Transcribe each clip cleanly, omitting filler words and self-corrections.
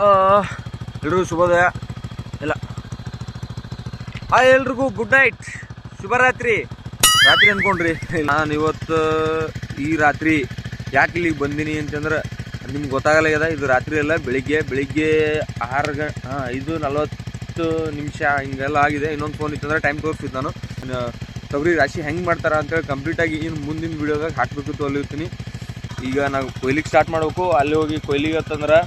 ಎಲ್ರಿಗೂ ಶುಭೋದಯ. ಇಲ್ಲ ಹಾಯ್, ಎಲ್ರಿಗೂ ಗುಡ್ ನೈಟ್, ಶುಭರಾತ್ರಿ. ರಾತ್ರಿ ಅಂದ್ಕೊಂಡ್ರಿ. ನಾನು ಇವತ್ತು ಈ ರಾತ್ರಿ ಯಾಕೆ ಇಲ್ಲಿಗೆ ಬಂದೀನಿ ಅಂತಂದ್ರೆ ನಿಮ್ಗೆ ಗೊತ್ತಾಗಲ್ಲ. ಇದು ರಾತ್ರಿ ಅಲ್ಲ, ಬೆಳಿಗ್ಗೆ 5:40 ಹಿಂಗೆಲ್ಲ ಆಗಿದೆ. ಇನ್ನೊಂದು ಫೋನ್ ಇತ್ತಂದ್ರೆ ಟೈಮ್ ತೋರಿಸ್ತಿದ್ದು. ನಾನು ತೊಗರಿ ರಾಶಿ ಹೆಂಗೆ ಮಾಡ್ತಾರ ಅಂತೇಳಿ ಕಂಪ್ಲೀಟಾಗಿ ಇನ್ನು ಮುಂದಿನ ವೀಡಿಯೋದಾಗ ಹಾಕಬೇಕು ಅಲ್ಲಿರ್ತೀನಿ. ಈಗ ನಾವು ಕೊಯ್ಲಿಗೆ ಸ್ಟಾರ್ಟ್ ಮಾಡಬೇಕು. ಅಲ್ಲಿ ಹೋಗಿ ಕೊಯ್ಲಿಗೆ ಅಂತಂದ್ರೆ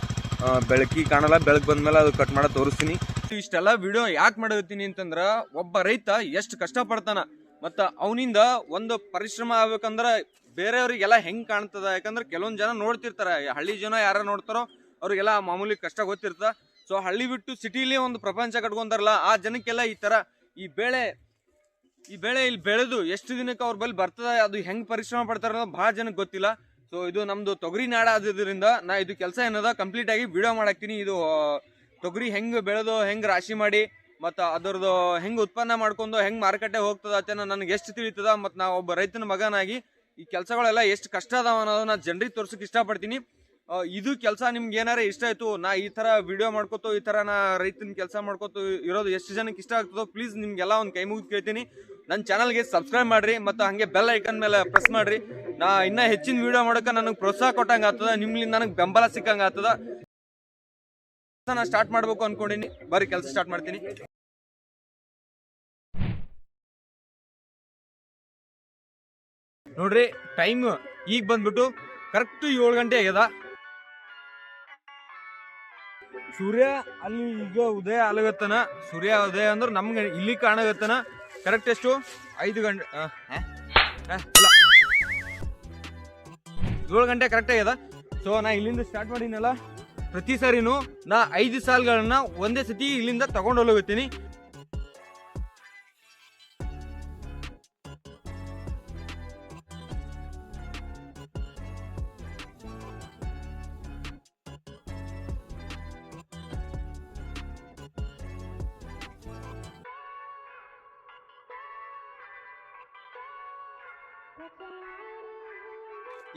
ಬೆಳಕಿಗೆ ಕಾಣಲ್ಲ, ಬೆಳಕು ಬಂದ್ಮೇಲೆ ಅದು ಕಟ್ ಮಾಡೋದು ತೋರಿಸ್ತೀನಿ. ಇಷ್ಟೆಲ್ಲ ವಿಡಿಯೋ ಯಾಕೆ ಮಾಡತ್ತೀನಿ ಅಂತಂದ್ರೆ ಒಬ್ಬ ರೈತ ಎಷ್ಟು ಕಷ್ಟಪಡ್ತಾನ ಮತ್ತು ಅವನಿಂದ ಒಂದು ಪರಿಶ್ರಮ ಆಗ್ಬೇಕಂದ್ರೆ ಬೇರೆಯವ್ರಿಗೆಲ್ಲ ಹೆಂಗೆ ಕಾಣ್ತದ. ಯಾಕಂದ್ರೆ ಕೆಲವೊಂದು ಜನ ನೋಡ್ತಿರ್ತಾರೆ, ಹಳ್ಳಿ ಜನ ಯಾರು ನೋಡ್ತಾರೋ ಅವ್ರಿಗೆಲ್ಲ ಮಾಮೂಲಿ ಕಷ್ಟ ಗೊತ್ತಿರ್ತದೆ. ಸೊ ಹಳ್ಳಿ ಬಿಟ್ಟು ಸಿಟಿಲಿ ಒಂದು ಪ್ರಪಂಚ ಕಟ್ಕೊಂತಾರಲ್ಲ, ಆ ಜನಕ್ಕೆಲ್ಲ ಈ ಬೆಳೆ ಇಲ್ಲಿ ಬೆಳೆದು ಎಷ್ಟು ದಿನಕ್ಕೆ ಅವ್ರ ಬಳಿ ಬರ್ತದೆ, ಅದು ಹೆಂಗೆ ಪರಿಶ್ರಮ ಪಡ್ತಾರ ಅನ್ನೋದು ಭಾಳ ಜನಕ್ಕೆ ಗೊತ್ತಿಲ್ಲ. ಸೊ ಇದು ನಮ್ದು ತೊಗರಿ ನಾಡ ಆದ್ರಿಂದ ನಾ ಇದು ಕೆಲಸ ಏನದ ಕಂಪ್ಲೀಟ್ ಆಗಿ ವಿಡಿಯೋ ಮಾಡಾಕ್ತೀನಿ. ಇದು ತೊಗರಿ ಹೆಂಗೆ ಬೆಳೆದು ಹೆಂಗೆ ರಾಶಿ ಮಾಡಿ ಮತ್ತು ಅದರದ್ದು ಹೆಂಗೆ ಉತ್ಪನ್ನ ಮಾಡ್ಕೊಂಡು ಹೆಂಗೆ ಮಾರುಕಟ್ಟೆ ಹೋಗ್ತದ ಅಂತ ನನಗೆ ಎಷ್ಟು ತಿಳಿತದ. ಮತ್ತು ನಾ ಒಬ್ಬ ರೈತನ ಮಗನಾಗಿ ಈ ಕೆಲಸಗಳೆಲ್ಲ ಎಷ್ಟು ಕಷ್ಟ ಅದಾವ ಅನ್ನೋದು ನಾನು ಜನರಿಗೆ ತೋರ್ಸಕ್ಕೆ ಇಷ್ಟಪಡ್ತೀನಿ. ಇದು ಕೆಲಸ ನಿಮ್ಗೆ ಏನಾರ ಇಷ್ಟ ಆಯಿತು, ನಾ ಈ ಥರ ವಿಡಿಯೋ ಮಾಡ್ಕೋತು, ಈ ಥರ ನಾ ರೈತನ ಕೆಲಸ ಮಾಡ್ಕೋತು ಇರೋದು ಎಷ್ಟು ಜನಕ್ಕೆ ಇಷ್ಟ ಆಗ್ತದೋ ಪ್ಲೀಸ್ ನಿಮ್ಗೆಲ್ಲ ಒಂದು ಕೈ ಮುಗಿದು ಕೇಳ್ತೀನಿ. ನನ್ನ ಚಾನಲ್ಗೆ ಸಬ್ಸ್ಕ್ರೈಬ್ ಮಾಡಿರಿ ಮತ್ತು ಹಾಗೆ ಬೆಲ್ ಐಕನ್ ಮೇಲೆ ಪ್ರೆಸ್ ಮಾಡಿರಿ. ನಾ ಇನ್ನೂ ಹೆಚ್ಚಿನ ವಿಡಿಯೋ ಮಾಡೋಕೆ ನನಗೆ ಪ್ರೋತ್ಸಾಹ ಕೊಟ್ಟಂಗೆ ಆಗ್ತದ, ನಿಮ್ಲಿಂದ ನನಗೆ ಬೆಂಬಲ ಸಿಕ್ಕಂಗೆ ಆಗ್ತದ. ನಾ ಸ್ಟಾರ್ಟ್ ಮಾಡಬೇಕು ಅನ್ಕೊಂಡಿನಿ. ಬರೀ ಕೆಲಸ ಸ್ಟಾರ್ಟ್ ಮಾಡ್ತೀನಿ. ನೋಡ್ರಿ, ಟೈಮ್ ಈಗ ಬಂದ್ಬಿಟ್ಟು ಕರೆಕ್ಟ್ 7 ಗಂಟೆ ಆಗ್ಯದ. ಸೂರ್ಯ ಅಲ್ಲಿ ಈಗ ಉದಯ ಆಗತ್ತನ. ಸೂರ್ಯ ಉದಯ ಅಂದ್ರೆ ನಮ್ಗೆ ಇಲ್ಲಿ ಕಾಣಗತ್ತನ. ಕರೆಕ್ಟ್ ಎಷ್ಟು 5 ಗಂಟೆ ಅಲ್ಲ 7 ಗಂಟೆ ಕರೆಕ್ಟ್ ಆಗ್ಯದ. ಸೊ ನಾ ಇಲ್ಲಿಂದ ಸ್ಟಾರ್ಟ್ ಮಾಡಿನಲ್ಲ, ಪ್ರತಿ ಸಾರಿನೂ ನಾ 5 ಸಾಲುಗಳನ್ನ ಒಂದೇ ಸತಿ ಇಲ್ಲಿಂದ ತಗೊಂಡು ಹೋಗ್ತೀನಿ.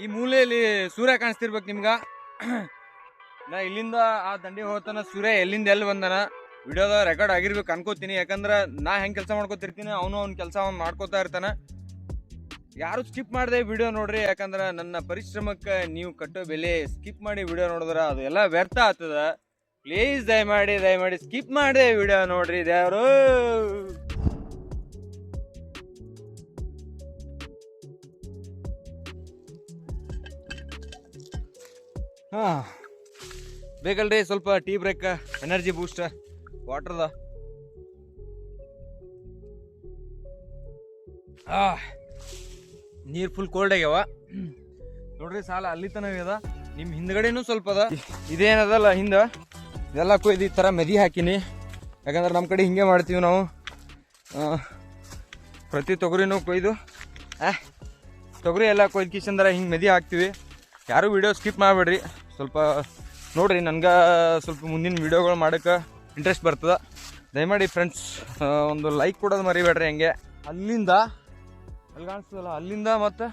ಈ ಮೂಲೆಯಲ್ಲಿ ಸೂರ್ಯ ಕಾಣಿಸ್ತಿರ್ಬೇಕು ನಿಮ್ಗ. ನಾ ಇಲ್ಲಿಂದ ಆ ದಂಡಿ ಹೋಗ್ತಾನ ಸೂರ್ಯ ಎಲ್ಲಿಂದ ಎಲ್ಲಿ ಬಂದನ ವಿಡಿಯೋದ ರೆಕಾರ್ಡ್ ಆಗಿರ್ಬೇಕು ಅನ್ಕೋತೀನಿ. ಯಾಕಂದ್ರೆ ನಾ ಹೆಂಗೆ ಕೆಲಸ ಮಾಡ್ಕೋತಿರ್ತೀನಿ, ಅವ್ನ ಕೆಲಸ ಮಾಡ್ಕೋತಾ ಇರ್ತಾನ. ಯಾರು ಸ್ಕಿಪ್ ಮಾಡದೆ ವಿಡಿಯೋ ನೋಡ್ರಿ. ಯಾಕಂದ್ರೆ ನನ್ನ ಪರಿಶ್ರಮಕ್ಕೆ ನೀವು ಕಟ್ಟೋ ಬೆಲೆ ಸ್ಕಿಪ್ ಮಾಡಿ ವಿಡಿಯೋ ನೋಡಿದ್ರೆ ಅದು ಎಲ್ಲ ವ್ಯರ್ಥ ಆಗ್ತದ. ಪ್ಲೀಸ್ ದಯಮಾಡಿ ಸ್ಕಿಪ್ ಮಾಡದೆ ವಿಡಿಯೋ ನೋಡ್ರಿ ದೇವರು. ಬೇಕಲ್ರಿ ಸ್ವಲ್ಪ ಟೀ ಬ್ರೇಕ್, ಎನರ್ಜಿ ಬೂಸ್ಟ್, ವಾಟರ್ದ. ನೀರು ಫುಲ್ ಕೋಲ್ಡ್ ಆಗ್ಯಾವ ನೋಡ್ರಿ. ಸಾಲ ಅಲ್ಲಿ ತನಕ ಅದ, ನಿಮ್ಮ ಹಿಂದ್ಗಡೆನೂ ಸ್ವಲ್ಪ ಅದ. ಇದೇನದಲ್ಲ ಹಿಂದ ಇದೆಲ್ಲ ಕೊಯ್ದು ಈ ಥರ ಮೆದಿ ಹಾಕಿನಿ. ಯಾಕಂದ್ರೆ ನಮ್ಮ ಕಡೆ ಹಿಂಗೆ ಮಾಡ್ತೀವಿ ನಾವು. ಪ್ರತಿ ತೊಗರಿನೂ ಕೊಯ್ದು ತೊಗರಿ ಎಲ್ಲ ಕೊಯ್ದು ಕಿಶಂದ್ರೆ ಹಿಂಗೆ ಮೆದಿ ಹಾಕ್ತೀವಿ. ಯಾರು ವಿಡಿಯೋ ಸ್ಕಿಪ್ ಮಾಡಬೇಡ್ರಿ, ಸ್ವಲ್ಪ ನೋಡಿರಿ. ನನಗೆ ಸ್ವಲ್ಪ ಮುಂದಿನ ವೀಡಿಯೋಗಳು ಮಾಡೋಕ್ಕೆ ಇಂಟ್ರೆಸ್ಟ್ ಬರ್ತದೆ. ದಯಮಾಡಿ ಫ್ರೆಂಡ್ಸ್ ಒಂದು ಲೈಕ್ ಕೊಡೋದು ಮರಿಬೇಡ್ರಿ. ಹಂಗೆ ಅಲ್ಲಿಂದ ಅಲ್ಲಿ ಕಾಣಿಸ್ತದಲ್ಲ, ಅಲ್ಲಿಂದ ಮತ್ತು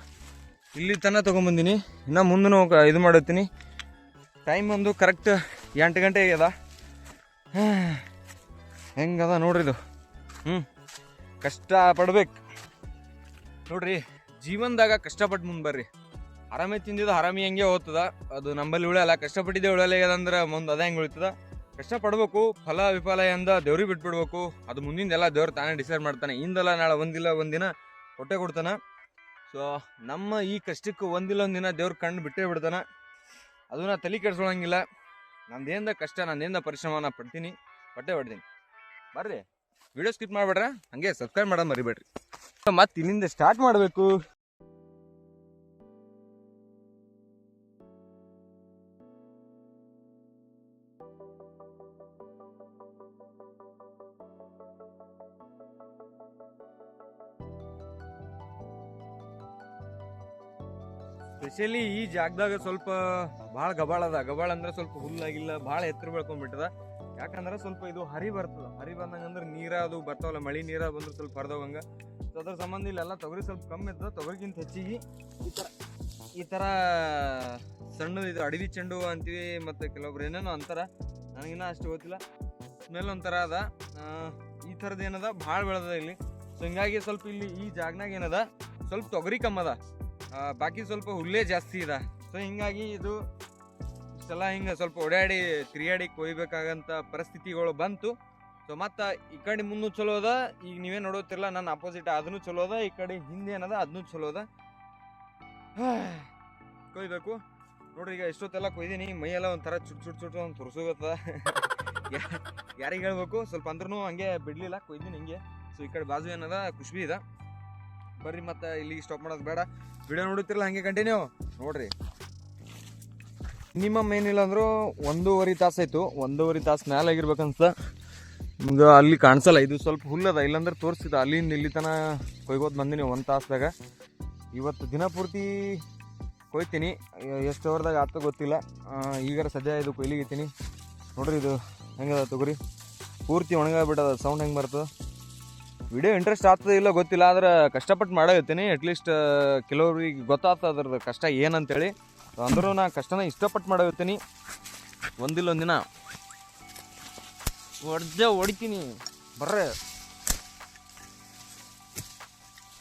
ಇಲ್ಲಿ ತನಕ ತೊಗೊಂಬಂದಿನಿ. ಇನ್ನು ಮುಂದೂ ಇದು ಮಾಡತ್ತೀನಿ. ಟೈಮ್ ಒಂದು ಕರೆಕ್ಟ್ 8 ಗಂಟೆ ಆಗ್ಯದ. ಹೆಂಗದ ನೋಡ್ರಿ ಇದು. ಕಷ್ಟ ಪಡ್ಬೇಕು ನೋಡ್ರಿ. ಜೀವನದಾಗ ಕಷ್ಟಪಟ್ಟು ಮುಂದೆ ಬರ್ರಿ. ಆರಾಮೇ ತಿಂದಿದ್ದು ಆರಾಮಿ ಹೆಂಗೆ ಹೋಗ್ತದ, ಅದು ನಂಬಲ್ಲಿ ಉಳಿಯಲ್ಲ. ಕಷ್ಟಪಟ್ಟಿದ್ದೆ ಉಳಿಯಲ್ಲ ಮುಂದೆ ಅದೇ ಹೆಂಗೆ ಉಳಿತದ. ಕಷ್ಟಪಡ್ಬೇಕು, ಫಲ ವಿಫಲ ಎಂದ ದೇವ್ರಿಗೆ ಬಿಟ್ಬಿಡ್ಬೇಕು. ಅದು ಮುಂದಿಂದೆಲ್ಲ ದೇವ್ರು ತಾನೇ ಡಿಸೈಡ್ ಮಾಡ್ತಾನೆ. ಇಂದಲ್ಲ ನಾಳೆ ಒಂದಿಲ್ಲ ಒಂದಿನ ಹೊಟ್ಟೆ ಕೊಡ್ತಾನೆ. ಸೊ ನಮ್ಮ ಈ ಕಷ್ಟಕ್ಕೆ ಒಂದಿಲ್ಲ ಒಂದಿನ ದೇವ್ರು ಕಣ್ಣು ಬಿಟ್ಟೇ ಬಿಡ್ತಾನೆ. ಅದನ್ನ ತಲೆ ಕೆಡ್ಸ್ಕೊಳಂಗಿಲ್ಲ. ನಂದೇಂದ ಕಷ್ಟ, ನಂದೇಂದ ಪರಿಶ್ರಮನ ಪಡ್ತೀನಿ, ಹೊಡ್ತೀನಿ. ಬರ್ರಿ, ವಿಡಿಯೋ ಸ್ಕಿಪ್ ಮಾಡ್ಬೇಡ್ರ, ಹಂಗೆ ಸಬ್ಸ್ಕ್ರೈಬ್ ಮಾಡೋದು ಮರಿಬೇಡ್ರಿ. ಮತ್ತೆ ಇಲ್ಲಿಂದ ಸ್ಟಾರ್ಟ್ ಮಾಡಬೇಕು. ಸ್ಪೆಷಲಿ ಈ ಜಾಗದಾಗ ಸ್ವಲ್ಪ ಭಾಳ ಗಬಾಳ ಅದ. ಗಬಾಳ ಅಂದ್ರೆ ಸ್ವಲ್ಪ ಹುಲ್ಲಾಗಿಲ್ಲ, ಭಾಳ ಎತ್ತರ ಬೆಳ್ಕೊಂಡ್ಬಿಟ್ಟದ. ಯಾಕಂದ್ರೆ ಸ್ವಲ್ಪ ಇದು ಹರಿ ಬರ್ತದ. ಹರಿ ಬಂದಂಗಂದ್ರೆ ನೀರ ಅದು ಬರ್ತಾವಲ್ಲ, ಮಳೆ ನೀರ ಬಂದ್ರೆ ಸ್ವಲ್ಪ ಹರಿದೋಗಂಗ. ಸೊ ಅದ್ರ ಸಂಬಂಧ ಇಲ್ಲೆಲ್ಲ ತೊಗರಿ ಸ್ವಲ್ಪ ಕಮ್ಮಿ ಇರ್ತದೆ. ತೊಗರಿಗಿಂತ ಹೆಚ್ಚಿಗೆ ಈ ಥರ ಸಣ್ಣದು ಇದು ಅಡವಿ ಚೆಂಡು ಅಂತೀವಿ, ಮತ್ತು ಕೆಲವೊಬ್ರು ಏನೇನೋ ಅಂತಾರೆ. ನನಗಿನ್ನ ಅಷ್ಟು ಗೊತ್ತಿಲ್ಲ. ಸ್ಮೆಲ್ ಒಂಥರ ಅದ. ಈ ಥರದ್ದು ಏನದ ಭಾಳ ಬೆಳೆದ ಇಲ್ಲಿ. ಸೊ ಹಿಂಗಾಗಿ ಸ್ವಲ್ಪ ಇಲ್ಲಿ ಈ ಜಾಗನಾಗ ಏನದ ಸ್ವಲ್ಪ ತೊಗರಿ ಕಮ್ಮದ, ಬಾಕಿ ಸ್ವಲ್ಪ ಹುಲ್ಲೇ ಜಾಸ್ತಿ ಇದೆ. ಸೊ ಹಿಂಗಾಗಿ ಇದು ಇಷ್ಟೆಲ್ಲ ಹಿಂಗೆ ಸ್ವಲ್ಪ ಓಡಾಡಿ ತಿರುಗಾಡಿ ಕೊಯ್ಬೇಕಾಗಂಥ ಪರಿಸ್ಥಿತಿಗಳು ಬಂತು. ಸೊ ಮತ್ತು ಈ ಕಡೆ ಮುಂದೆ ಚಲೋ ಅದ. ಈಗ ನೀವೇ ನೋಡೋತಿರಲ್ಲ ನನ್ನ ಅಪೋಸಿಟ್ ಅದನ್ನು ಚಲೋ ಅದ, ಈ ಕಡೆ ಹಿಂದೆ ಏನದ ಅದನ್ನು ಚಲೋ ಅದ. ಕೊಯ್ಬೇಕು ನೋಡ್ರಿ. ಈಗ ಎಷ್ಟೊತ್ತೆಲ್ಲ ಕೊಯ್ದೀನಿ, ಮೈಯೆಲ್ಲ ಒಂಥರ ಚುಟ್ಟು ಒಂದು ತುರ್ಸೋಗತ್ತದ. ಯಾರಿಗೆ ಹೇಳ್ಬೇಕು, ಸ್ವಲ್ಪ ಅಂದ್ರೂ ಹಂಗೆ ಬಿಡಲಿಲ್ಲ, ಕೊಯ್ದೀನಿ ಹಿಂಗೆ. ಸೊ ಈ ಕಡೆ ಬಾಜು ಏನದ ಖುಷ್ಬಿ ಇದೆ. ಬರ್ರಿ ಮತ್ತು ಇಲ್ಲಿಗೆ ಸ್ಟಾಪ್ ಮಾಡೋದು ಬೇಡ, ವಿಡಿಯೋ ನೋಡುತ್ತಿರಲ್ಲ ಹಂಗೆ ಕಂಟಿನ್ಯೂ ನೋಡ್ರಿ. ಮಿನಿಮಮ್ ಏನಿಲ್ಲ ಅಂದರೂ 1.5 ತಾಸು ಆಯಿತು. 1.5 ತಾಸು ಮ್ಯಾಲೆ ಆಗಿರ್ಬೇಕಂತ ನಿಮ್ಗೆ ಅಲ್ಲಿ ಕಾಣಿಸಲ್ಲ. ಇದು ಸ್ವಲ್ಪ ಹುಲ್ಲದ, ಇಲ್ಲಾಂದ್ರೆ ತೋರಿಸ್ತಿದ್ದ. ಅಲ್ಲಿಂದ ಇಲ್ಲಿ ತನಕ ಕೊಯ್ಬೋದು ಬಂದಿನಿ 1 ತಾಸ್ದಾಗ. ಇವತ್ತು ದಿನ ಪೂರ್ತಿ ಕೊಯ್ತೀನಿ, ಎಷ್ಟು ಅವರ್ದಾಗ ಆಗ್ತೋ ಗೊತ್ತಿಲ್ಲ. ಈಗಾರ ಸದ್ಯ ಇದು ಕೊಯ್ಲಿಗಿತ್ತೀನಿ ನೋಡ್ರಿ. ಇದು ಹೆಂಗದ ತೊಗರಿ ಪೂರ್ತಿ ಒಣಗಾಗ್ಬಿಟ್ಟದ. ಸೌಂಡ್ ಹೆಂಗೆ ಬರ್ತದೆ. ವಿಡಿಯೋ ಇಂಟ್ರೆಸ್ಟ್ ಆಗ್ತದೆ ಇಲ್ಲ ಗೊತ್ತಿಲ್ಲ, ಆದ್ರೆ ಕಷ್ಟಪಟ್ಟು ಮಾಡಾಕತ್ತೀನಿ. ಅಟ್ಲೀಸ್ಟ್ ಕೆಲವ್ರಿಗೆ ಗೊತ್ತಾಗ್ತದೆ ಅದ್ರದ್ದು ಕಷ್ಟ ಏನಂತೇಳಿ. ಅಂದರೂ ನಾ ಕಷ್ಟನ ಇಷ್ಟಪಟ್ಟು ಮಾಡಾಕತ್ತೀನಿ. ಒಂದಿಲ್ಲ ಒಂದಿನ ಹೊಡಿತೀನಿ ಬರ್ರೆ.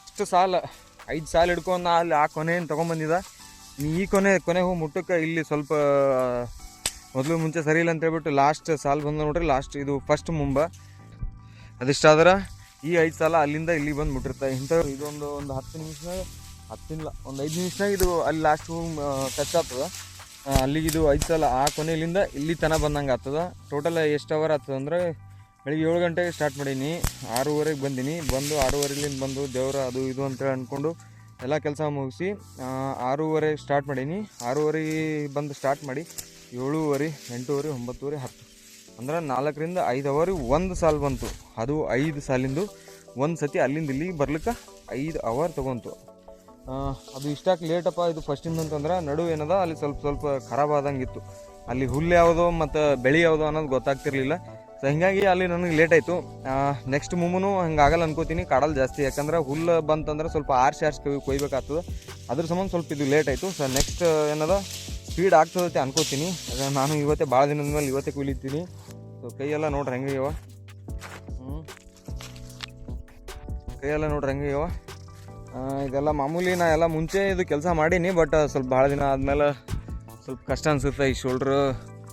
ಇಷ್ಟು ಸಾಲ 5 ಸಾಲ ಹಿಡ್ಕೊಂಡು ಅಲ್ಲಿ ಆ ಕೊನೆಯನ್ನು ತೊಗೊಂಬಂದಿದ್ದ. ಈ ಕೊನೆ ಹೋಗಿ ಮುಟ್ಟಕ್ಕೆ ಇಲ್ಲಿ ಸ್ವಲ್ಪ ಮೊದಲು ಮುಂಚೆ ಸರಿ ಇಲ್ಲ ಅಂತ ಹೇಳ್ಬಿಟ್ಟು ಲಾಸ್ಟ್ ಸಾಲ ಬಂದು ನೋಡ್ರಿ. ಲಾಸ್ಟ್ ಇದು ಫಸ್ಟ್ ಮುಂಬ ಅದಿಷ್ಟಾದ್ರೆ ಈ 5 ಸಾಲ ಅಲ್ಲಿಂದ ಇಲ್ಲಿ ಬಂದು ಮುಟ್ಟಿರ್ತಾರೆ. ಇಂಥವ್ರು ಇದೊಂದು 10 ನಿಮಿಷನಾಗ, 10 ಒಂದು 5 ನಿಮಿಷನಾಗ ಇದು ಅಲ್ಲಿ ಲಾಸ್ಟ್ ಟಚ್ ಆಗ್ತದೆ. ಅಲ್ಲಿಗೆ ಇದು 5 ಸಾಲ ಆ ಕೊನೆಯಲ್ಲಿಂದ ಇಲ್ಲಿ ತನಕ ಬಂದಂಗೆ ಆಗ್ತದೆ. ಟೋಟಲ್ ಎಷ್ಟು ಅವರ್ ಆಗ್ತದೆ ಅಂದರೆ ಬೆಳಿಗ್ಗೆ 7 ಗಂಟೆಗೆ ಸ್ಟಾರ್ಟ್ ಮಾಡೀನಿ, 6:30ಗೆ ಬಂದೀನಿ. ಬಂದು 6:30ಲಿಂದ ಬಂದು ದೇವ್ರ ಅದು ಇದು ಅಂತೇಳಿ ಅಂದ್ಕೊಂಡು ಎಲ್ಲ ಕೆಲಸ ಮುಗಿಸಿ 6:30 ಸ್ಟಾರ್ಟ್ ಮಾಡೀನಿ. 6:30 ಬಂದು ಸ್ಟಾರ್ಟ್ ಮಾಡಿ 7:30, 8:30, 9:30, 10 ಅಂದ್ರೆ 4ರಿಂದ 5 ಅವರಿಗೆ ಒಂದು ಸಾಲು ಬಂತು. ಅದು 5 ಸಾಲಿಂದು ಒಂದು ಸತಿ ಅಲ್ಲಿಂದ ಇಲ್ಲಿಗೆ ಬರ್ಲಿಕ್ಕೆ 5 ಅವರ್ ತೊಗೊಂತು. ಅದು ಇಷ್ಟಾಗಿ ಲೇಟಪ್ಪ ಇದು ಫಸ್ಟಿಂದ ಅಂತಂದ್ರೆ ನಡು ಏನದ ಅಲ್ಲಿ ಸ್ವಲ್ಪ ಖರಾಬ್ ಆದಂಗಿತ್ತು. ಅಲ್ಲಿ ಹುಲ್ಲು ಯಾವುದೋ ಮತ್ತು ಬೆಳೆ ಯಾವುದೋ ಅನ್ನೋದು ಗೊತ್ತಾಗ್ತಿರ್ಲಿಲ್ಲ. ಸೊ ಹೀಗಾಗಿ ಅಲ್ಲಿ ನನಗೆ ಲೇಟ್ ಆಯಿತು. ನೆಕ್ಸ್ಟ್ ಮುಮ್ಮೂ ಹಂಗೆ ಆಗಲ್ಲ ಅನ್ಕೋತೀನಿ, ಕಾಡಲ್ಲಿ ಜಾಸ್ತಿ. ಯಾಕಂದ್ರೆ ಹುಲ್ಲು ಬಂತಂದ್ರೆ ಸ್ವಲ್ಪ ಆರ್ಸಿ ಕೊಯ್ಬೇಕಾಗ್ತದೆ. ಅದ್ರ ಸಂಬಂಧ ಸ್ವಲ್ಪ ಇದು ಲೇಟ್ ಆಯಿತು. ಸೊ ನೆಕ್ಸ್ಟ್ ಏನದ ಸ್ಪೀಡ್ ಆಗ್ತದೈತೆ ಅನ್ಕೋತೀನಿ. ನಾನು ಇವತ್ತೇ ಭಾಳ ದಿನದ ಮೇಲೆ ಇವತ್ತೇ ಕುಯ್ಲಿತ್ತೀನಿ. ಸೊ ಕೈಯೆಲ್ಲ ನೋಡ್ರಿ ಹೆಂಗೆ ಇವ, ಕೈಯೆಲ್ಲ ನೋಡ್ರಿ ಹೆಂಗೆ ಇವ. ಇದೆಲ್ಲ ಮಾಮೂಲಿ. ನಾ ಎಲ್ಲ ಮುಂಚೆ ಇದು ಕೆಲಸ ಮಾಡೀನಿ, ಬಟ್ ಸ್ವಲ್ಪ ಭಾಳ ದಿನ ಆದಮೇಲೆ ಸ್ವಲ್ಪ ಕಷ್ಟ ಅನಿಸುತ್ತೆ. ಈ ಶೋಲ್ಡ್ರು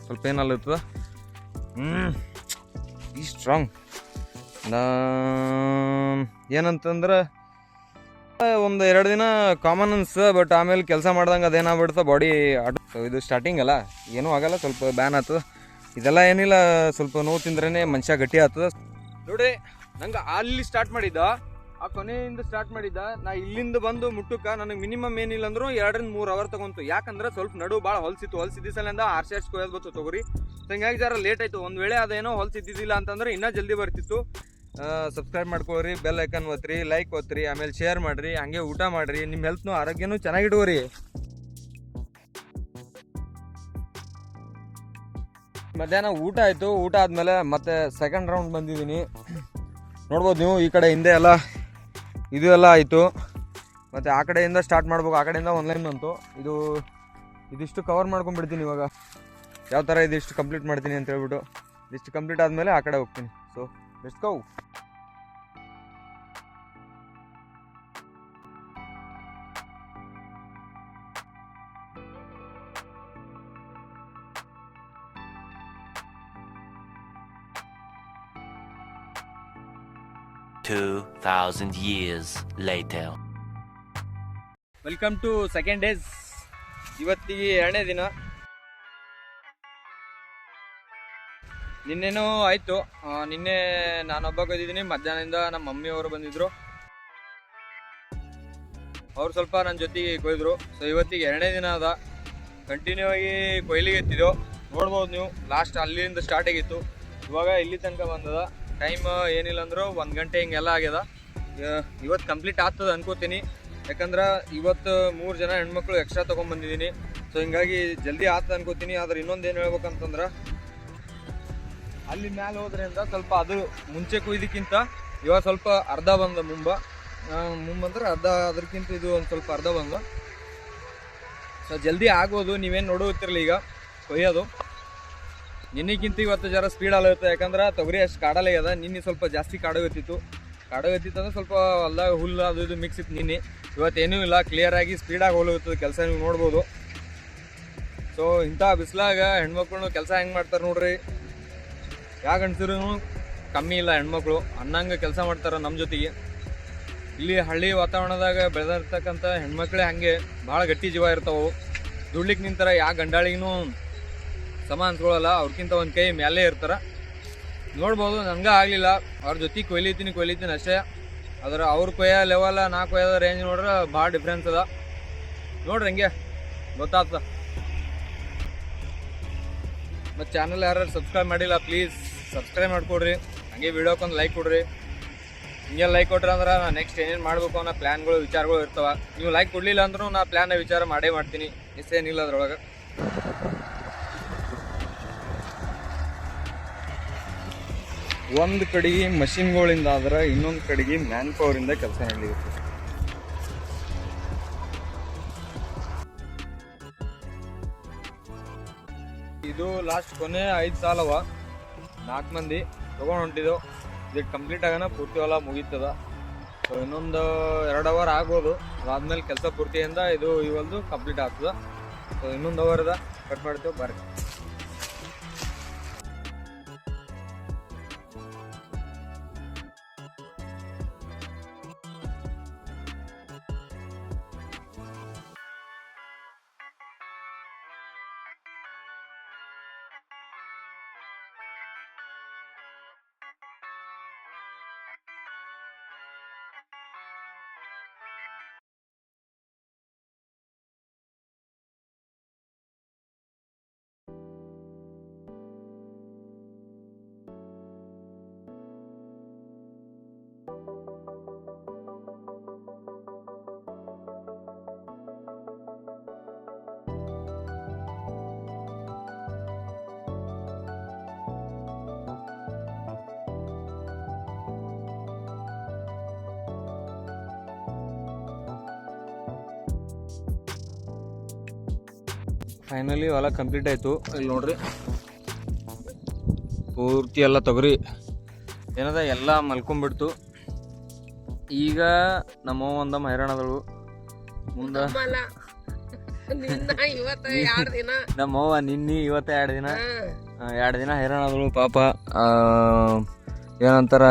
ಸ್ವಲ್ಪ ಏನಲ್ಲತ್ತದ. ಈ ಸ್ಟ್ರಾಂಗ್ ಏನಂತಂದ್ರೆ ಒಂದು 2 ದಿನ ಕಾಮನ್ ಅನ್ಸ, ಬಟ್ ಆಮೇಲೆ ಕೆಲಸ ಮಾಡ್ದಂಗೆ ಅದೇನಾಗ್ಬಿಡ್ತ ಬಾಡಿ. ಇದು ಸ್ಟಾರ್ಟಿಂಗ್ ಅಲ್ಲ, ಏನೂ ಆಗಲ್ಲ, ಸ್ವಲ್ಪ ಬ್ಯಾನ್ ಆಗ್ತದೆ. ಇದೆಲ್ಲ ಏನಿಲ್ಲ, ಸ್ವಲ್ಪ ನೋವು ತಿಂದ್ರೇ ಮನುಷ್ಯ ಗಟ್ಟಿ ಆಗ್ತದೆ. ನೋಡ್ರಿ ನಂಗೆ ಅಲ್ಲಿ ಸ್ಟಾರ್ಟ್ ಮಾಡಿದ್ದ, ಆ ಕೊನೆಯಿಂದ ಸ್ಟಾರ್ಟ್ ಮಾಡಿದ್ದ. ನಾ ಇಲ್ಲಿಂದ ಬಂದು ಮುಟ್ಟಕ್ಕೆ ನನಗೆ ಮಿನಿಮಮ್ ಏನಿಲ್ಲ ಅಂದರೂ 2ರಿಂದ 3 ಅವರ್ ತೊಗೊಂತು. ಯಾಕಂದ್ರೆ ಸ್ವಲ್ಪ ನಡು ಭಾಳ ಹೊಲ್ಸಿದ್ದು ಸಲಿಂದ ಆರ್ಸಿ ಕೊಯ್ಯೋದು ಬಂತು ತೊಗರಿ. ಸೊ ಹಿಂಗಾಗಿ ಜರ ಲೇಟ್ ಆಯಿತು. ಒಂದು ವೇಳೆ ಅದೇನೋ ಹೊಲ್ಸಿದ್ದಿದ್ದಿಲ್ಲ ಅಂತಂದ್ರೆ ಇನ್ನೂ ಜಲ್ದಿ ಬರ್ತಿತ್ತು. ಸಬ್ಸ್ಕ್ರೈಬ್ ಮಾಡ್ಕೊಳ್ರಿ, ಬೆಲ್ ಐಕನ್ ಒತ್ತಿರಿ, ಲೈಕ್ ಒತ್ತಿರಿ, ಆಮೇಲೆ ಶೇರ್ ಮಾಡಿರಿ, ಹಂಗೆ ಊಟ ಮಾಡಿರಿ, ನಿಮ್ಮ ಹೆಲ್ತ್ನೂ ಆರೋಗ್ಯನೂ ಚೆನ್ನಾಗಿಟ್ಕೋರಿ. ಮಧ್ಯಾಹ್ನ ಊಟ ಆಯಿತು. ಊಟ ಆದಮೇಲೆ ಮತ್ತೆ ಸೆಕೆಂಡ್ ರೌಂಡ್ ಬಂದಿದ್ದೀನಿ. ನೋಡ್ಬೋದು ನೀವು, ಈ ಕಡೆ ಹಿಂದೆ ಎಲ್ಲ ಇದು ಎಲ್ಲ ಆಯಿತು. ಮತ್ತು ಆ ಕಡೆಯಿಂದ ಸ್ಟಾರ್ಟ್ ಮಾಡ್ಬೇಕು. ಆ ಕಡೆಯಿಂದ ಆನ್ಲೈನ್ ಬಂತು. ಇದಿಷ್ಟು ಕವರ್ ಮಾಡ್ಕೊಂಡ್ಬಿಡ್ತೀನಿ ಇವಾಗ. ಯಾವ ಥರ ಇದಿಷ್ಟು ಕಂಪ್ಲೀಟ್ ಮಾಡ್ತೀನಿ ಅಂತ ಹೇಳ್ಬಿಟ್ಟು ಇದಿಷ್ಟು ಕಂಪ್ಲೀಟ್ ಆದಮೇಲೆ ಆ ಕಡೆ ಹೋಗ್ತೀನಿ. So let's go. $2,000 years later. Welcome to second days. ಇವತ್ತಿಗೆ 2ನೇ ದಿನ. ನಿನ್ನೆನೂ ಆಯಿತು. ನಿನ್ನೆ ನಾನೊಬ್ಬ ಕೊಯ್ದಿದ್ದೀನಿ. ಮಧ್ಯಾಹ್ನದಿಂದ ನಮ್ಮ ಮಮ್ಮಿಯವರು ಬಂದಿದ್ದರು, ಅವ್ರು ಸ್ವಲ್ಪ ನನ್ನ ಜೊತೆಗೆ ಕೊಯ್ದರು. ಸೊ ಇವತ್ತಿಗೆ 2ನೇ ದಿನ ಅದ. ಕಂಟಿನ್ಯೂ ಆಗಿ ಕೊಯ್ಲಿಗೆ ಎತ್ತಿದ್ದೆವು. ನೋಡ್ಬೋದು ನೀವು, ಲಾಸ್ಟ್ ಅಲ್ಲಿಂದ ಸ್ಟಾರ್ಟ್ ಆಗಿತ್ತು, ಇವಾಗ ಇಲ್ಲಿ ತನಕ ಬಂದದ. ಟೈಮ್ ಏನಿಲ್ಲ ಅಂದರೂ 1 ಗಂಟೆ ಹಿಂಗೆಲ್ಲ ಆಗ್ಯದ. ಇವತ್ತು ಕಂಪ್ಲೀಟ್ ಆಗ್ತದೆ ಅನ್ಕೋತೀನಿ. ಯಾಕಂದ್ರೆ ಇವತ್ತು 3 ಜನ ಹೆಣ್ಮಕ್ಳು ಎಕ್ಸ್ಟ್ರಾ ತೊಗೊಂಡ್ಬಂದಿದ್ದೀನಿ. ಸೊ ಹಿಂಗಾಗಿ ಜಲ್ದಿ ಆಗ್ತದೆ ಅನ್ಕೋತೀನಿ. ಆದ್ರೆ ಇನ್ನೊಂದು ಏನು ಹೇಳ್ಬೇಕಂತಂದ್ರೆ, ಅಲ್ಲಿ ಮ್ಯಾಲೆ ಹೋದ್ರಿಂದ ಸ್ವಲ್ಪ ಅದು ಮುಂಚೆ ಕೊಯ್ದಕ್ಕಿಂತ ಇವಾಗ ಸ್ವಲ್ಪ ಅರ್ಧ ಬಂದ ಮುಂಬಂದ್ರೆ ಅರ್ಧ, ಅದಕ್ಕಿಂತ ಇದು ಒಂದು ಸ್ವಲ್ಪ ಅರ್ಧ ಬಂದ. ಸೊ ಜಲ್ದಿ ಆಗ್ಬೋದು. ನೀವೇನು ನೋಡುತ್ತಿರಲಿ ಈಗ ಕೊಯ್ಯೋದು. ನಿನ್ನೆಗಿಂತ ಇವತ್ತು ಜರ ಸ್ಪೀಡ್ ಆಗುತ್ತೆ, ಯಾಕಂದ್ರೆ ತೊಗರಿ ಅಷ್ಟು ಕಾಡಲೇ ಅದ. ನಿನ್ನೆ ಸ್ವಲ್ಪ ಜಾಸ್ತಿ ಕಾಡೋಗತ್ತಿತ್ತು ಅಂದ್ರೆ ಸ್ವಲ್ಪ ಹೊಲ್ದಾಗ ಹುಲ್ಲು ಅದು ಇದು ಮಿಕ್ಸ್ ಇತ್ತು ನಿನ್ನೆ. ಇವತ್ತೇನೂ ಇಲ್ಲ, ಕ್ಲಿಯರಾಗಿ ಸ್ಪೀಡಾಗಿ ಹೋಗ್ತದೆ ಕೆಲಸ, ನೀವು ನೋಡ್ಬೋದು. ಸೊ ಇಂಥ ಬಿಸಿಲಾಗ ಹೆಣ್ಮಕ್ಳು ಕೆಲಸ ಹೆಂಗೆ ಮಾಡ್ತಾರೆ ನೋಡ್ರಿ. ಯಾವ ಗಂಡಸರು ಕಮ್ಮಿ ಇಲ್ಲ, ಹೆಣ್ಮಕ್ಳು ಅನ್ನಂಗೆ ಕೆಲಸ ಮಾಡ್ತಾರೆ ನಮ್ಮ ಜೊತೆಗೆ. ಇಲ್ಲಿ ಹಳ್ಳಿ ವಾತಾವರಣದಾಗ ಬೆಳೆದಿರ್ತಕ್ಕಂಥ ಹೆಣ್ಮಕ್ಳೇ ಹಾಗೆ ಭಾಳ ಗಟ್ಟಿ ಜೀವ ಇರ್ತಾವೆ. ದುಡ್ಲಿಕ್ಕೆ ನಿಂತಾರ ಯಾವ ಗಂಡಾಳಿಗೂ ಸಮ ಅನ್ಸ್ಕೊಳ್ಳಲ್ಲ, ಅವ್ರಿಗಿಂತ ಒಂದು ಕೈ ಮೇಲೆ ಇರ್ತಾರೆ. ನೋಡ್ಬೋದು, ನನಗೆ ಆಗಲಿಲ್ಲ, ಅವ್ರ ಜೊತೆಗೆ ಕೊಯ್ಲಿತೀನಿ ಅಷ್ಟೇ. ಆದ್ರೆ ಅವ್ರ ಕೊಯ್ಯ ಲೆವೆಲ್ ನಾ ಕೊಯ್ಯೋದ ರೇಂಜ್ ನೋಡ್ರೆ ಭಾಳ ಡಿಫ್ರೆನ್ಸ್ ಅದ. ನೋಡ್ರಿ ಹಂಗೆ ಗೊತ್ತಾಗ್ತದ. ಮತ್ತು ಚಾನಲ್ ಯಾರು ಸಬ್ಸ್ಕ್ರೈಬ್ ಮಾಡಿಲ್ಲ ಪ್ಲೀಸ್ ಸಬ್ಸ್ಕ್ರೈಬ್ ಮಾಡ್ಕೊಡ್ರಿ. ಹಂಗೆ ವಿಡಿಯೋಕ್ಕೊಂದು ಲೈಕ್ ಕೊಡ್ರಿ. ಹಿಂಗೆ ಲೈಕ್ ಕೊಟ್ರೆ ಅಂದ್ರೆ ನಾನು ನೆಕ್ಸ್ಟ್ ಏನೇನು ಮಾಡಬೇಕು ಅನ್ನೋ ಪ್ಲ್ಯಾನ್ಗಳು ವಿಚಾರಗಳು ಇರ್ತವೆ. ನೀವು ಲೈಕ್ ಕೊಡಲಿಲ್ಲ ಅಂದ್ರೂ ನಾ ಪ್ಲ್ಯಾನ್ನ ವಿಚಾರ ಮಾಡೇ ಮಾಡ್ತೀನಿ, ಏನಿಲ್ಲ ಅದ್ರೊಳಗೆ. ಒಂದು ಕಡೆಗೆ ಮಷಿನ್ಗಳಿಂದ ಆದ್ರೆ ಇನ್ನೊಂದು ಕಡೆಗೆ ಮ್ಯಾನ್ ಪವರಿಂದ ಕೆಲಸ ನಡೆಯುತ್ತೆ. ಇದು ಲಾಸ್ಟ್ ಕೊನೆ 5 ಸಾಲವ 4 ಮಂದಿ ತೊಗೊಂಡು ಹೊಂಟಿದ್ದೆವು. ಇದು ಕಂಪ್ಲೀಟ್ ಆಗೋಣ ಪೂರ್ತಿ ಹೊಲ ಮುಗೀತದ. ಸೊ ಇನ್ನೊಂದು 2 ಅವರ್ ಆಗ್ಬೋದು. ಅದಾದ್ಮೇಲೆ ಕೆಲಸ ಪೂರ್ತಿಯಿಂದ ಇದು ಇವಲ್ದು ಕಂಪ್ಲೀಟ್ ಆಗ್ತದ. ಸೊ ಇನ್ನೊಂದು ಅವರ್ ಅದ, ಕಟ್ ಮಾಡ್ತೇವೆ ಬರ್ರಿ. ಫೈನಲಿ ಹೊಲ ಕಂಪ್ಲೀಟ್ ಆಯಿತು. ಇಲ್ಲಿ ನೋಡ್ರಿ ಪೂರ್ತಿ ಎಲ್ಲ ತೊಗರಿ ಏನದ ಎಲ್ಲ ಮಲ್ಕೊಂಡ್ಬಿಡ್ತು. ಈಗ ನಮ್ಮವ್ವ ಒಂದಮ್ಮ ಹೈರಾಣದಳು. ಮುಂದೆ ನಮ್ಮವ್ವ ನಿನ್ನೆ ಇವತ್ತು 2 ದಿನ ಹೈರಾಣದಳು ಪಾಪ. ಏನಂತಾರ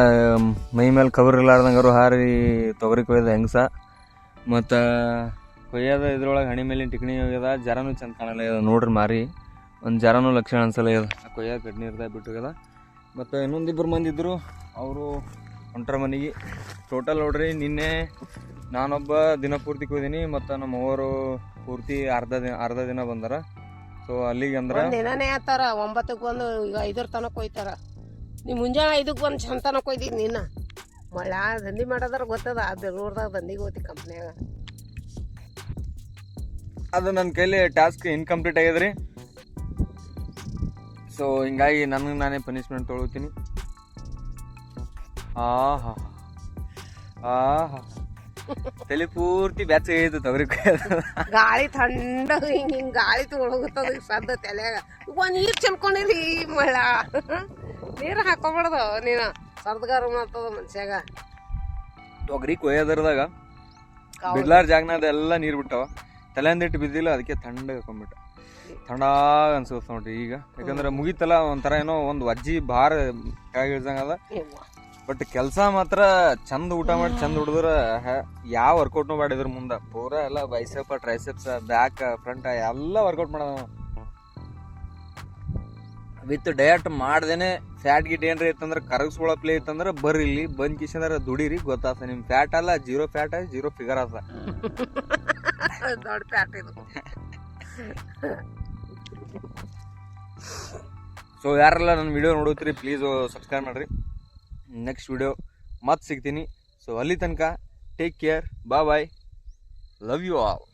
ಮೈ ಮೇಲೆ ಕವರ್ ಇರ್ಲಾರ್ದಂಗಾರು ಹಾರಿ ತೊಗರಿ ಕೊಯ್ದ ಹೆಂಗಸ. ಮತ್ತು ಕೊಯ್ಯೋದ ಇದ್ರೊಳಗೆ ಹಣಿ ಮೇಲಿನ ಟಿಕಣಿ ಹೋಗ್ಯದ, ಜರನೂ ಚಂದ ಕಾಣಲ್ಲ ಇದೆ ನೋಡ್ರಿ. ಮಾರಿ ಒಂದು ಜರನೂ ಲಕ್ಷಣ ಅನ್ಸಲ್ಲ ಇದೆ. ಕೊಯ್ಯೋದು ಕಡ್ನಿ ಇರ್ದ ಬಿಟ್ಟೋಗ್ಯದ. ಮತ್ತು ಇನ್ನೊಂದಿಬ್ಬರು ಮಂದಿ ಇದ್ದರು, ಅವರು ಹೊಂಟ್ರ ಮನೆಗೆ. ಟೋಟಲ್ ನೋಡ್ರಿ ನಿನ್ನೆ ನಾನೊಬ್ಬ ದಿನ ಪೂರ್ತಿ ಕೊಯ್ದೀನಿ, ಮತ್ತು ನಮ್ಮ ಅವರು ಪೂರ್ತಿ ಅರ್ಧ ದಿನ ಬಂದಾರ. ಸೊ ಅಲ್ಲಿಗೆ ಅಂದ್ರೆ ದಿನನೇ ಆತಾರ 9ಕ್ಕೆ ಬಂದು ಈಗ 5 ತನಕ ಕೊಯ್ತಾರ. ನೀವು ಮುಂಜಾನೆ 5ಕ್ಕೆ ಬಂದು ಚಂತನ ಕೊಯ್ದಿದ್ದು ನಿನ್ನ ಮಳ್ಳ ದಂಧಿ ಮಾಡೋದ್ರ ಗೊತ್ತದ. ಅದು ಬೆಂಗಳೂರ್ದಾಗ ದಂಧಿಗೆ ಹೋಗ್ತಿ ಕಂಪ್ನ್ಯಾಗ. ಅದು ನನ್ನ ಕೈಲಿ ಟಾಸ್ಕ್ ಇನ್ಕಂಪ್ಲೀಟ್ ಆಗ್ಯದ್ರಿ. ಸೊ ಹಿಂಗಾಗಿ ನನಗೆ ನಾನೇ ಪನಿಷ್ಮೆಂಟ್ ತೊಗೊಳ್ತೀನಿ. ಆಹಾ ತಲೆ ಪೂರ್ತಿ ಬ್ಯಾಚ್ ತೊಗರಿ ಗಾಳಿ ಥಂಡ ಹಿಂಗೆ ಗಾಳಿ ತೊಗೊಳಗುತ್ತದ ಸದ್ದ ತಲೆಯಾಗ. ಒಂದು ನೀರು ಚೆಲ್ಕೊಂಡಿರಿ ಮಳ್ಳ, ನೀರು ಹಾಕೋಬಾರ್ದು ನೀನು, ಸರ್ದಗಾರ ಮಾಡ್ತದ ಮನ್ಷ್ಯಾಗ. ತೊಗರಿ ಕೊಯ್ಯೋದ್ರದಾಗ ಬಿಡ್ಲಾರ ಜಾಗನಾದ ಎಲ್ಲ ನೀರು ಬಿಟ್ಟವ. ತಲೆಂದಿಟ್ಟು ಬಿದ್ದಿಲ್ಲ, ಅದಕ್ಕೆ ಥಂಡ ಹಾಕೊಂಡ್ಬಿಟ್ಟ. ಥಂಡಾಗ ಅನ್ಸುತ್ತೆ ನೋಡ್ರಿ ಈಗ. ಯಾಕಂದ್ರೆ ಮುಗಿತಲ್ಲ, ಒಂಥರ ಏನೋ ಒಂದು ವಜ್ಜಿ ಭಾರ ಕೆಳಗೆ ಇಳ್ದಂಗದ. ಬಟ್ ಕೆಲಸ ಮಾತ್ರ ಚಂದ ಊಟ ಮಾಡಿ ಚಂದ ಹುಡಿದ್ರೆ ಯಾವ ವರ್ಕೌಟ್ನು ಮಾಡಿದ್ರ ಮುಂದೆ ಪೂರಾ ಎಲ್ಲ ಬೈಸೆಪ್ ಟ್ರೈಸೆಪ್ಸ್ ಬ್ಯಾಕ್ ಫ್ರಂಟ್ ಎಲ್ಲ ವರ್ಕೌಟ್ ಮಾಡೋದು. ವಿತ್ ಡಯಟ್ ಮಾಡ್ದೇನೆ ಫ್ಯಾಟ್ ಗಿಟ್ ಏನ್ರಿ ಇತ್ತಂದ್ರೆ ಕರಗಿಸ್ಕೊಳ್ಳೋ ಪ್ಲೇ ಇತ್ತಂದ್ರೆ ಬರ್ರಿ ಇಲ್ಲಿ ಬಂದ್ ಕಿಶಂದ್ರೆ ದುಡೀರಿ, ಗೊತ್ತಾಗ್ತದೆ. ನಿಮ್ ಫ್ಯಾಟ್ ಅಲ್ಲ, 0 ಫ್ಯಾಟ್ 0 ಫಿಗರ್ ಆತ. ದೊಡ್ಡ ಫ್ಯಾಟ್ ಇದು. ಸೊ ಯಾರೆಲ್ಲ ನನ್ನ ವಿಡಿಯೋ ನೋಡುತ್ತೀರಿ ಪ್ಲೀಸ್ ಸಬ್ಸ್ಕ್ರೈಬ್ ಮಾಡ್ರಿ. ನೆಕ್ಸ್ಟ್ ವಿಡಿಯೋ ಮತ್ತೆ ಸಿಗ್ತೀನಿ. ಸೊ ಅಲ್ಲಿ ತನಕ take care, bye, love you all.